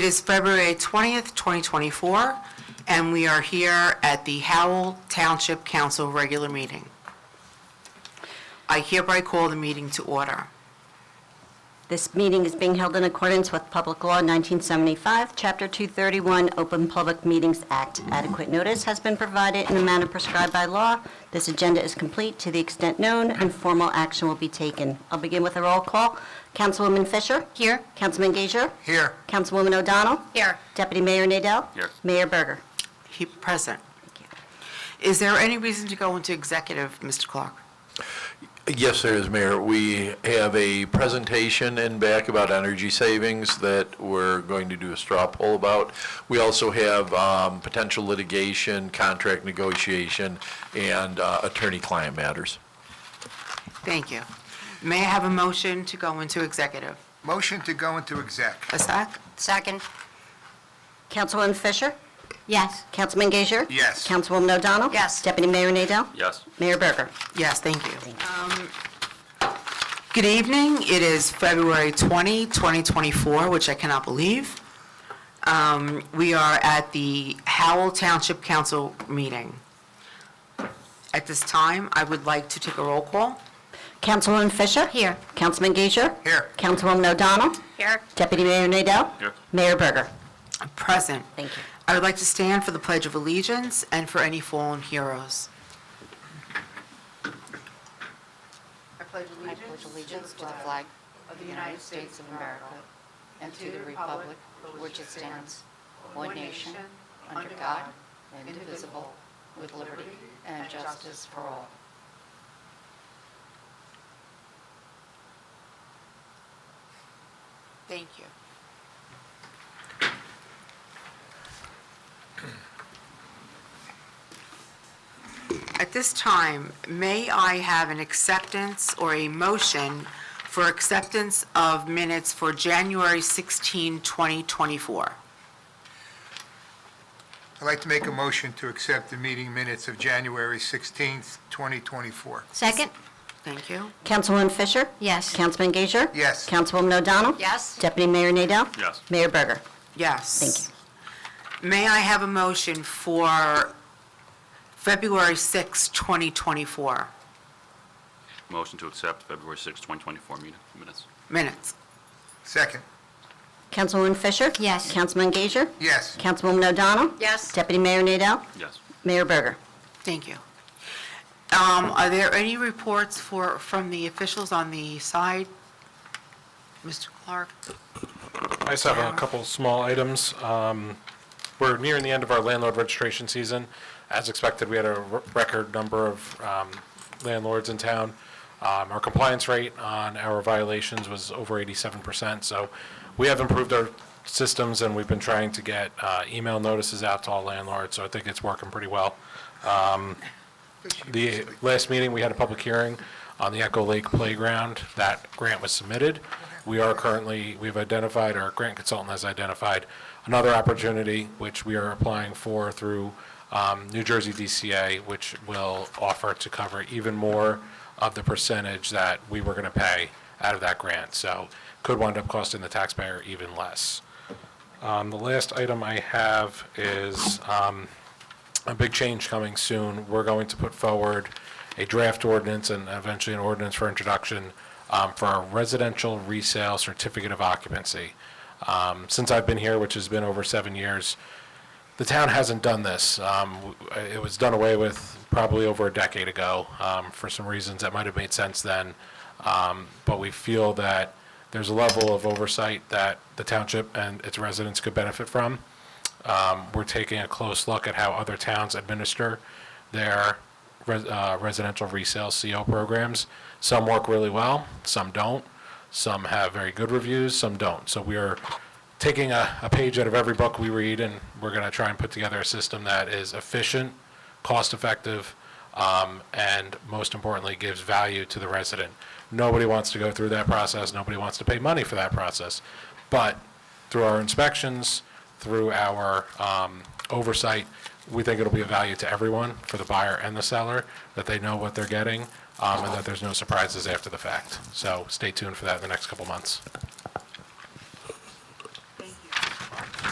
is February 20th, 2024, and we are here at the Howell Township Council regular meeting. I hereby call the meeting to order. This meeting is being held in accordance with Public Law 1975, Chapter 231, Open Public Meetings Act. Adequate notice has been provided in the manner prescribed by law. This agenda is complete to the extent known, and formal action will be taken. I'll begin with a roll call. Councilwoman Fisher? Here. Councilman Gager? Here. Councilwoman O'Donnell? Here. Deputy Mayor Nadell? Here. Mayor Berger? He present. Is there any reason to go into executive, Mr. Clark? Yes, there is, Mayor. We have a presentation in back about energy savings that we're going to do a straw poll about. We also have potential litigation, contract negotiation, and attorney-client matters. Thank you. May I have a motion to go into executive? Motion to go into exec. A sec? Second. Councilwoman Fisher? Yes. Councilman Gager? Yes. Councilwoman O'Donnell? Yes. Deputy Mayor Nadell? Yes. Mayor Berger? Yes, thank you. Good evening. It is February 20, 2024, which I cannot believe. We are at the Howell Township Council meeting. At this time, I would like to take a roll call. Councilwoman Fisher? Here. Councilman Gager? Here. Councilwoman O'Donnell? Here. Deputy Mayor Nadell? Here. Mayor Berger? Present. Thank you. I would like to stand for the Pledge of Allegiance and for any fallen heroes. I pledge I pledge allegiance to the flag of the United States of America and to the republic for which it stands, one nation, under God, indivisible, with liberty and justice for all. Thank you. At this time, may I have an acceptance or a motion for acceptance of minutes for January 16, 2024? I'd like to make a motion to accept the meeting minutes of January 16th, 2024. Second. Thank you. Councilwoman Fisher? Yes. Councilman Gager? Yes. Councilwoman O'Donnell? Yes. Deputy Mayor Nadell? Yes. Mayor Berger? Yes. Thank you. May I have a motion for February 6, 2024 Motion to accept February 6, 2024 minutes. minutes? Second. Councilwoman Fisher? Yes. Councilman Gager? Yes. Councilwoman O'Donnell? Yes. Deputy Mayor Nadell? Yes. Mayor Berger? Thank you. Are there any reports from the officials on the side? Mr. Clark? I just have a couple small items. We're nearing the end of our landlord registration season. As expected, we had a record number of landlords in town. Our compliance rate on our violations was over 87%, so we have improved our systems, and we've been trying to get email notices out to all landlords, so I think it's working pretty well. The last meeting, we had a public hearing on the Echo Lake Playground. That grant was submitted. We've identified, our grant consultant has identified another opportunity, which we are applying for through New Jersey DCA, which will offer to cover even more of the percentage that we were going to pay out of that grant. So could wind up costing the taxpayer even less. The last item I have is a big change coming soon. We're going to put forward a draft ordinance and eventually an ordinance for introduction for a residential resale certificate of occupancy. Since I've been here, which has been over 7 years, the town hasn't done this. It was done away with probably over a decade ago for some reasons that might have made sense then. But we feel that there's a level of oversight that the township and its residents could benefit from. We're taking a close look at how other towns administer their residential resale CO programs. Some work really well, some don't. Some have very good reviews, some don't. So we are taking a page out of every book we read, and we're going to try and put together a system that is efficient, cost-effective, and most importantly, gives value to the resident. Nobody wants to go through that process. Nobody wants to pay money for that process. But through our inspections, through our oversight, we think it'll be a value to everyone, for the buyer and the seller, that they know what they're getting, and that there's no surprises after the fact. So stay tuned for that in the next couple months. Thank you.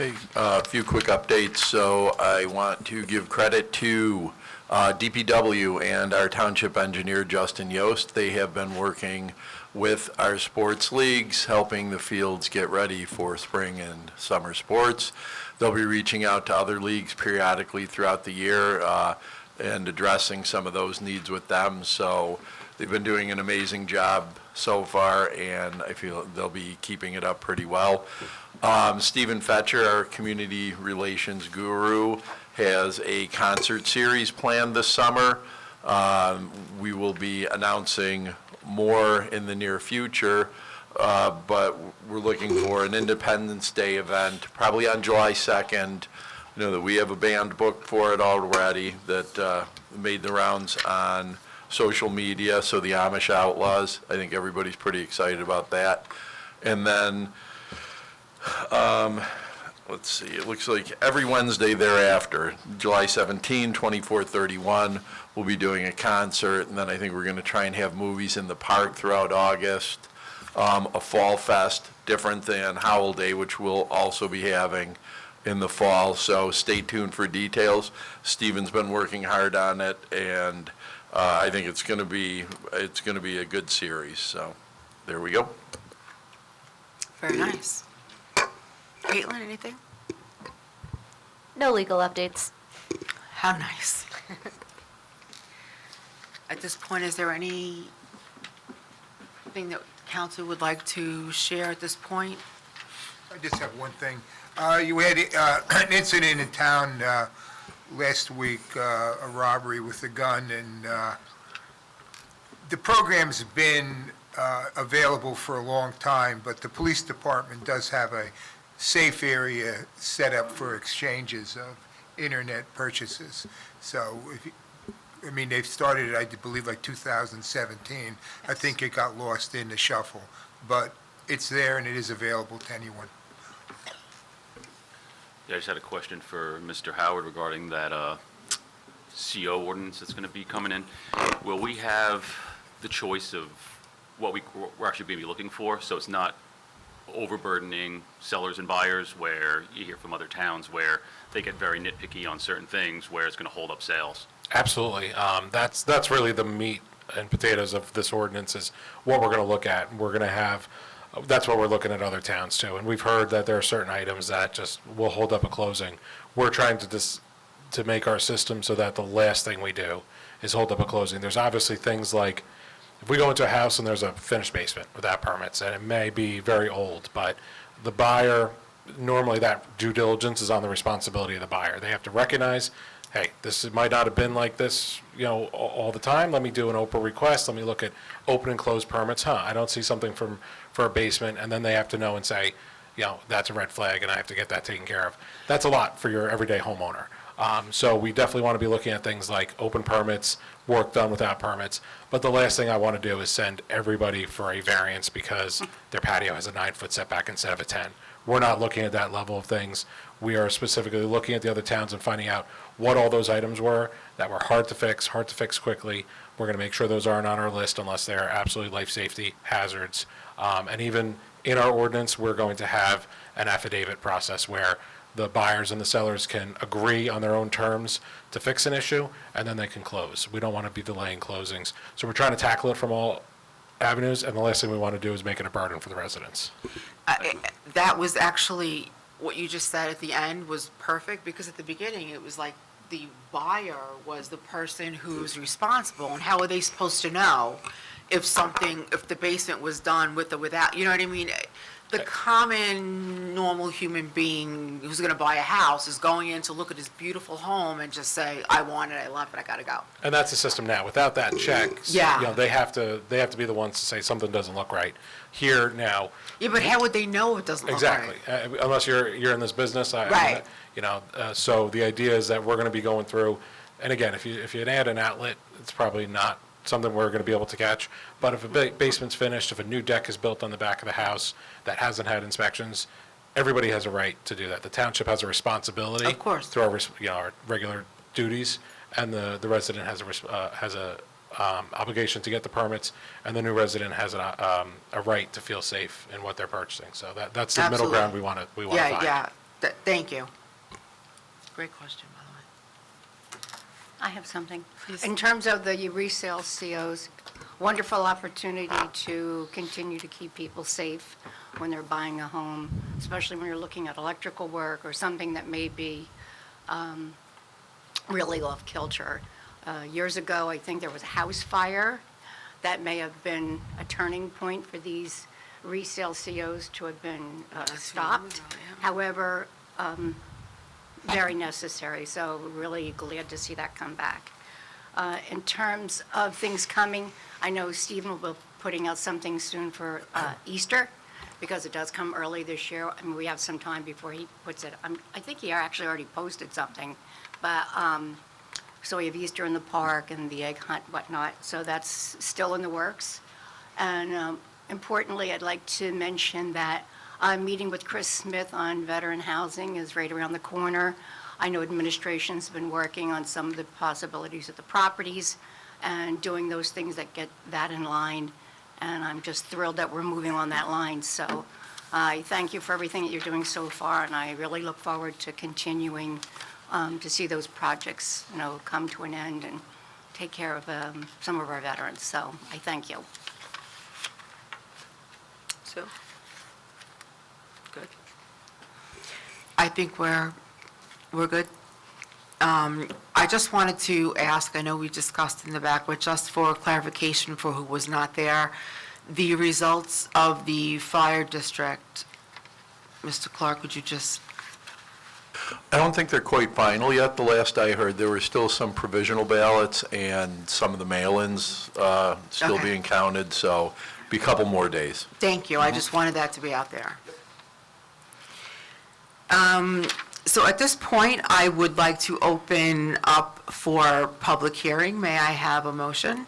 Okay, a few quick updates. So I want to give credit to DPW and our township engineer, Justin Yost. They have been working with our sports leagues, helping the fields get ready for spring and summer sports. They'll be reaching out to other leagues periodically throughout the year and addressing some of those needs with them. So they've been doing an amazing job so far, and I feel they'll be keeping it up pretty well. Stephen Fetcher, our community relations guru, has a concert series planned this summer. We will be announcing more in the near future, but we're looking for an Independence Day event, probably on July 2nd. You know that we have a band booked for it already that made the rounds on social media, so the Amish Outlaws. I think everybody's pretty excited about that. And then let's see, it looks like every Wednesday thereafter, July 17, 24, 31, we'll be doing a concert, and then I think we're going to try and have movies in the park throughout August, a fall fest, different than Howell Day, which we'll also be having in the fall, so stay tuned for details. Stephen's been working hard on it, and I think it's going to be a good series, so there we go. Very nice. Caitlin, anything? No legal updates. How nice. At this point, is there anything that council would like to share at this point? I just have one thing. You had an incident in town last week, a robbery with a gun, and the program's been available for a long time, but the police department does have a safe area set up for exchanges of internet purchases. So, they've started it, I believe, like 2017. I think it got lost in the shuffle, but it's there and it is available to anyone. Yeah, I just had a question for Mr. Howard regarding that CO ordinance that's going to be coming in. Will we have the choice of what we're actually going to be looking for, so it's not overburdening sellers and buyers, where you hear from other towns where they get very nitpicky on certain things, where it's going to hold up sales? Absolutely. That's really the meat and potatoes of this ordinance, is what we're going to look at. We're going to have, that's what we're looking at other towns too. And we've heard that there are certain items that just will hold up a closing. We're trying to make our system so that the last thing we do is hold up a closing. There's obviously things like, if we go into a house and there's a finished basement without permits, and it may be very old, but the buyer, normally that due diligence is on the responsibility of the buyer. They have to recognize, hey, this might not have been like this, all the time. Let me do an open request. Let me look at open and closed permits. I don't see something for a basement, and then they have to know and say, that's a red flag, and I have to get that taken care of. That's a lot for your everyday homeowner. So we definitely want to be looking at things like open permits, work done without permits. But the last thing I want to do is send everybody for a variance because their patio has a 9-foot setback instead of a 10. We're not looking at that level of things. We are specifically looking at the other towns and finding out what all those items were that were hard to fix quickly. We're going to make sure those aren't on our list unless they're absolutely life safety hazards. And even in our ordinance, we're going to have an affidavit process where the buyers and the sellers can agree on their own terms to fix an issue, and then they can close. We don't want to be delaying closings. So we're trying to tackle it from all avenues, and the last thing we want to do is make it a burden for the residents. That was actually, what you just said at the end was perfect, because at the beginning, it was like the buyer was the person who's responsible, and how are they supposed to know if the basement was done with or without, you know what I mean? The common, normal human being who's going to buy a house is going in to look at his beautiful home and just say, I want it, I love it, I got to go. And that's the system now. Without that check, Yeah. They have to be the ones to say something doesn't look right. Here now, Yeah, but how would they know it doesn't look right? exactly. Unless you're in this business, Right. So the idea is that we're going to be going through, and again, if you add an outlet, it's probably not something we're going to be able to catch. But if a basement's finished, if a new deck is built on the back of the house that hasn't had inspections, everybody has a right to do that. The township has a responsibility. Of course. Through our regular duties, and the resident has a obligation to get the permits, and the new resident has a right to feel safe in what they're purchasing. So that's the middle Absolutely. ground we want to find. Yeah, Thank you. Great question, by the way. I have something. Please. In terms of the resale COs, wonderful opportunity to continue to keep people safe when they're buying a home, especially when you're looking at electrical work or something that may be really off kilter. Years ago, I think there was a house fire that may have been a turning point for these resale COs to have been stopped. However, very necessary, so really glad to see that come back. In terms of things coming, I know Stephen will be putting out something soon for Easter, because it does come early this year. I mean, we have some time before he puts it. I think he actually already posted something, but, so we have Easter in the park and the egg hunt, whatnot, so that's still in the works. And importantly, I'd like to mention that I'm meeting with Chris Smith on veteran housing is right around the corner. I know administration's been working on some of the possibilities of the properties and doing those things that get that in line. And I'm just thrilled that we're moving on that line. So I thank you for everything that you're doing so far, and I really look forward to continuing to see those projects, come to an end and take care of some of our veterans. So I thank you. Sue? Good. I think we're good. I just wanted to ask, I know we discussed in the back, but just for clarification for who was not there, the results of the fire district, Mr. Clark, would you just, I don't think they're quite final yet. The last I heard, there were still some provisional ballots and some of the mail-ins still Okay. being counted, so be a couple more days. thank you, I just wanted that to be out there. So at this point, I would like to open up for public hearing. May I have a motion?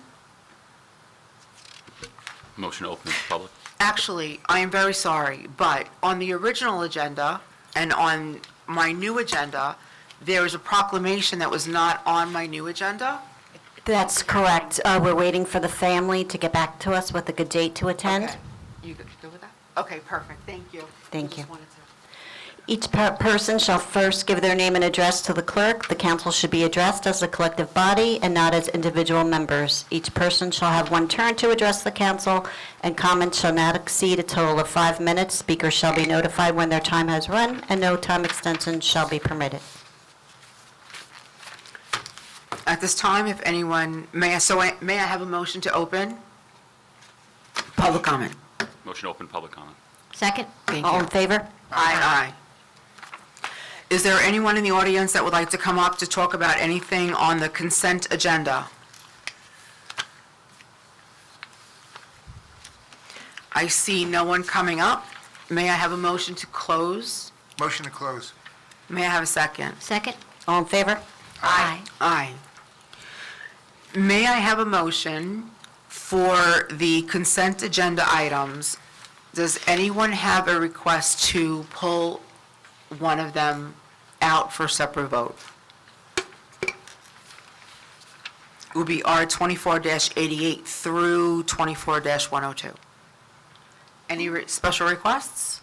Motion to open to the public. Actually, I am very sorry, but on the original agenda and on my new agenda, there is a proclamation that was not on my new agenda. That's correct. We're waiting for the family to get back to us with a good date to attend. Okay. You good with that? Okay, perfect, thank you. Thank you. Just wanted to- Each person shall first give their name and address to the clerk. The council should be addressed as a collective body and not as individual members. Each person shall have one turn to address the council, and comments shall not exceed a total of 5 minutes. Speakers shall be notified when their time has run, and no time extension shall be permitted. At this time, if anyone, may I have a motion to open? Public comment. Motion to open public comment. Second? Thank All you. in favor? Aye. Is there anyone in the audience that would like to come up to talk about anything on the consent agenda? I see no one coming up. May I have a motion to close? Motion to close. May I have a second? Second? All in favor? Aye. Aye. May I have a motion for the consent agenda items? Does anyone have a request to pull one of them out for separate vote? It would be R 24-88 through 24-102. Any special requests?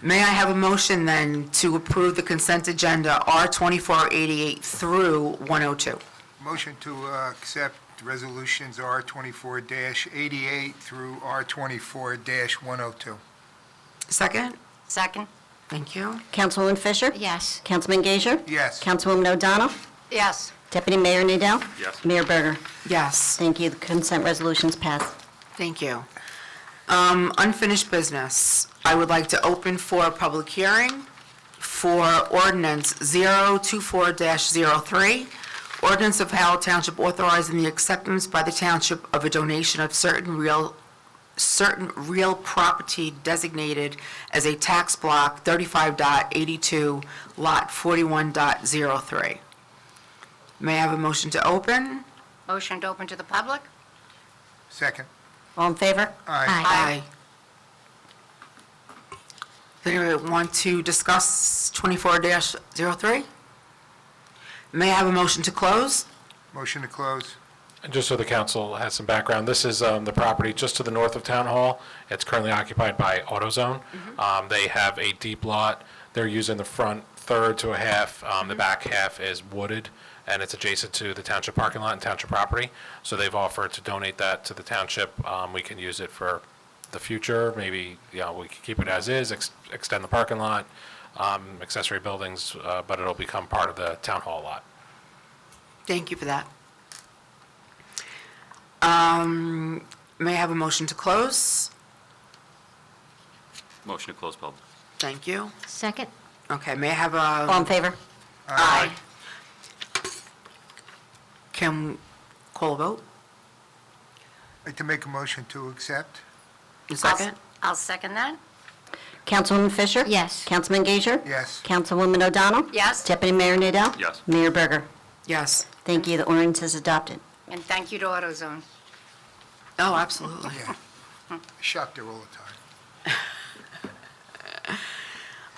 May I have a motion then to approve the consent agenda R 24-88 through 102? Motion to accept resolutions R 24-88 through R 24-102. Second? Second? Thank you. Councilwoman Fisher? Yes. Councilman Gager? Yes. Councilwoman O'Donnell? Yes. Deputy Mayor Nadell? Yes. Mayor Berger? Yes, Thank you. The consent resolutions pass. thank you. Unfinished business. I would like to open for a public hearing for ordinance 024-03, ordinance of Howell Township authorizing the acceptance by the township of a donation of certain real property designated as a tax block 35.82, lot 41.03. May I have a motion to open? Motion to open to the public? Second. All in favor? Aye. Aye. Does anyone want to discuss 24-03? May I have a motion to close? Motion to close. And just so the council has some background, this is the property just to the north of Town Hall. It's currently occupied by AutoZone. They have a deep lot They're using the front third to a half. The back half is wooded, and it's adjacent to the township parking lot and township property. So they've offered to donate that to the township. We can use it for the future. Maybe, we can keep it as is, extend the parking lot, accessory buildings, but it'll become part of the town hall lot. Thank you for that. May I have a motion to close? Motion to close public. Thank you. Second? Okay, may I have All in favor? Aye. Can call a vote? I'd like to make a motion to accept. A second? I'll second that. Councilwoman Fisher? Yes. Councilman Gager? Yes. Councilwoman O'Donnell? Yes. Deputy Mayor Nadell? Yes. Mayor Berger? Yes. Thank you. The ordinance is adopted. And thank you to AutoZone. Oh, absolutely. Yeah. I shop there all the time.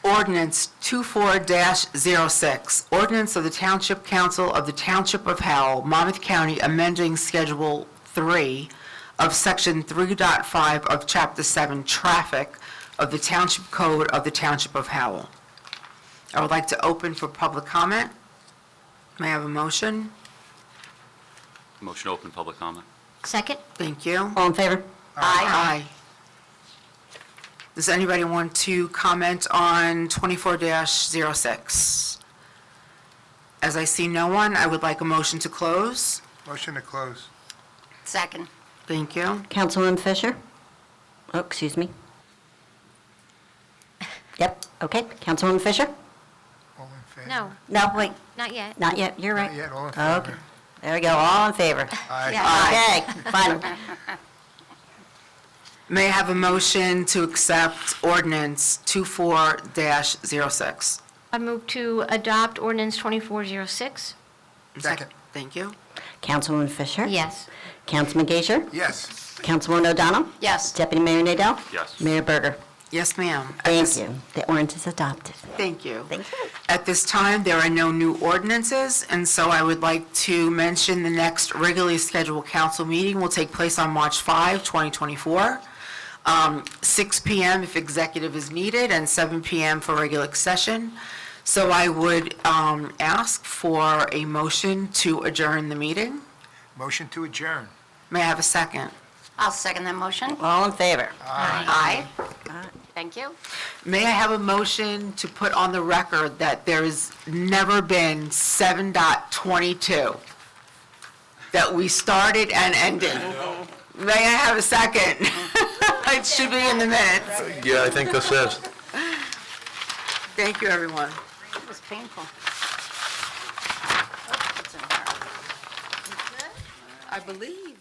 Ordinance 24-06, ordinance of the Township Council of the Township of Howell, Monmouth County, amending Schedule 3 of Section 3.5 of Chapter 7, Traffic of the Township Code of the Township of Howell. I would like to open for public comment. May I have a motion? Motion to open public comment. Second? Thank you. All in favor? Aye. Does anybody want to comment on 24-06? As I see no one, I would like a motion to close. Motion to close. Second. Thank you. Councilwoman Fisher? Oh, excuse me. Yep, okay. Councilwoman Fisher? All in favor? No, No, wait, not yet. not yet. You're right. Not yet, all in Okay. favor? There we go. All in favor? Aye. Okay, final. May I have a motion to accept ordinance 24-06? I move to adopt ordinance 2406. Second. Thank you. Councilwoman Fisher? Yes. Councilman Gager? Yes. Councilwoman O'Donnell? Yes. Deputy Mayor Nadell? Yes. Mayor Berger? Yes, ma'am. Thank you. The ordinance is adopted. Thank you. Thank you. At this time, there are no new ordinances, and so I would like to mention the next regularly scheduled council meeting will take place on March 5, 2024, 6 p.m. if executive is needed, and 7 p.m. for regular session. So I would ask for a motion to adjourn the meeting. Motion to adjourn. May I have a second? I'll second that motion. All in favor? Aye. Thank you. May I have a motion to put on the record that there's never been 7.22, that we started and ended? May I have a second? It should be in the minutes. Yeah, I think this is. Thank you, everyone. It was painful. I believe.